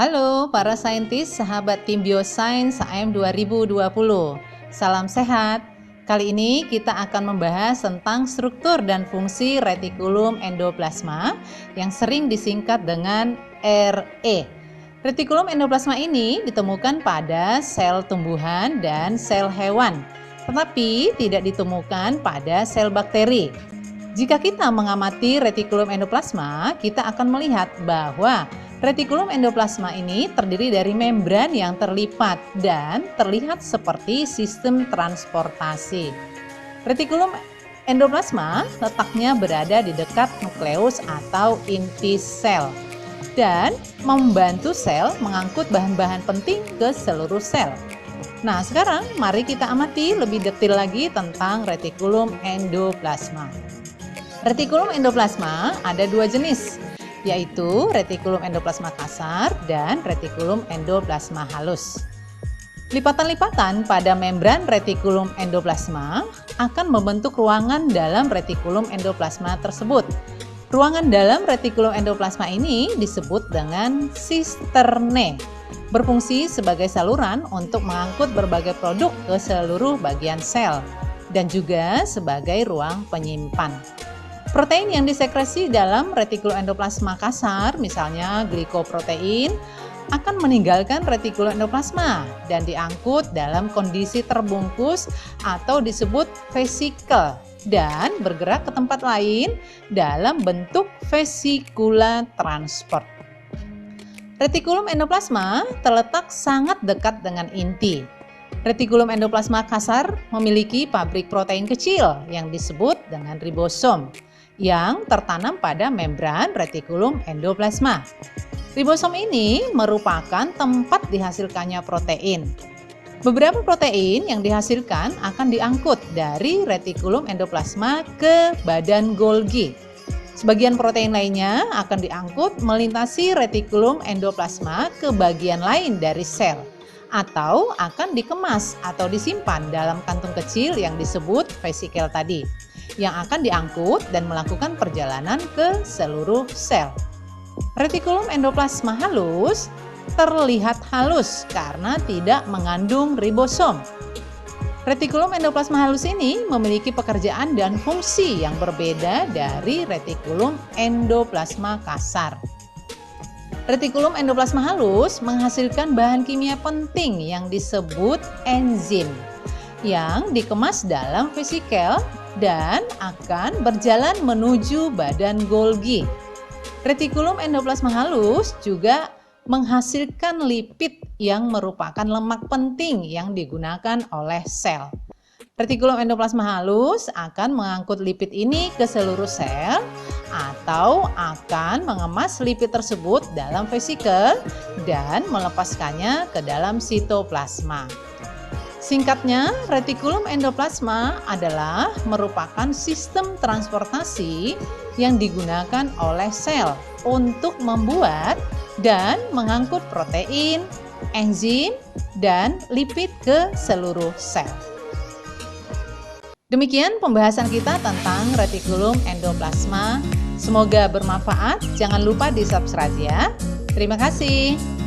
Halo para saintis, sahabat tim Biosains AM 2020. Salam sehat. Kali ini kita akan membahas tentang struktur dan fungsi retikulum endoplasma yang sering disingkat dengan RE. Retikulum endoplasma ini ditemukan pada sel tumbuhan dan sel hewan, tetapi tidak ditemukan pada sel bakteri. Jika kita mengamati retikulum endoplasma, kita akan melihat bahwa retikulum endoplasma ini terdiri dari membran yang terlipat dan terlihat seperti sistem transportasi. Retikulum endoplasma letaknya berada di dekat nukleus atau inti sel dan membantu sel mengangkut bahan-bahan penting ke seluruh sel. Nah, sekarang mari kita amati lebih detail lagi tentang retikulum endoplasma. Retikulum endoplasma ada dua jenis, yaitu retikulum endoplasma kasar dan retikulum endoplasma halus. Lipatan-lipatan pada membran retikulum endoplasma akan membentuk ruangan dalam retikulum endoplasma tersebut. Ruangan dalam retikulum endoplasma ini disebut dengan sisterne, berfungsi sebagai saluran untuk mengangkut berbagai produk ke seluruh bagian sel dan juga sebagai ruang penyimpan. Protein yang disekresi dalam retikulum endoplasma kasar, misalnya glikoprotein, akan meninggalkan retikulum endoplasma dan diangkut dalam kondisi terbungkus atau disebut vesikel dan bergerak ke tempat lain dalam bentuk vesikula transport. Retikulum endoplasma terletak sangat dekat dengan inti. Retikulum endoplasma kasar memiliki pabrik protein kecil yang disebut dengan ribosom yang tertanam pada membran retikulum endoplasma. Ribosom ini merupakan tempat dihasilkannya protein. Beberapa protein yang dihasilkan akan diangkut dari retikulum endoplasma ke badan Golgi. Sebagian protein lainnya akan diangkut melintasi retikulum endoplasma ke bagian lain dari sel atau akan dikemas atau disimpan dalam kantung kecil yang disebut vesikel tadi, yang akan diangkut dan melakukan perjalanan ke seluruh sel. Retikulum endoplasma halus terlihat halus karena tidak mengandung ribosom. Retikulum endoplasma halus ini memiliki pekerjaan dan fungsi yang berbeda dari retikulum endoplasma kasar. Retikulum endoplasma halus menghasilkan bahan kimia penting yang disebut enzim yang dikemas dalam vesikel dan akan berjalan menuju badan Golgi. Retikulum endoplasma halus juga menghasilkan lipid yang merupakan lemak penting yang digunakan oleh sel. Retikulum endoplasma halus akan mengangkut lipid ini ke seluruh sel atau akan mengemas lipid tersebut dalam vesikel dan melepaskannya ke dalam sitoplasma. Singkatnya, retikulum endoplasma adalah merupakan sistem transportasi yang digunakan oleh sel untuk membuat dan mengangkut protein, enzim, dan lipid ke seluruh sel. Demikian pembahasan kita tentang retikulum endoplasma. Semoga bermanfaat. Jangan lupa di-subscribe ya. Terima kasih.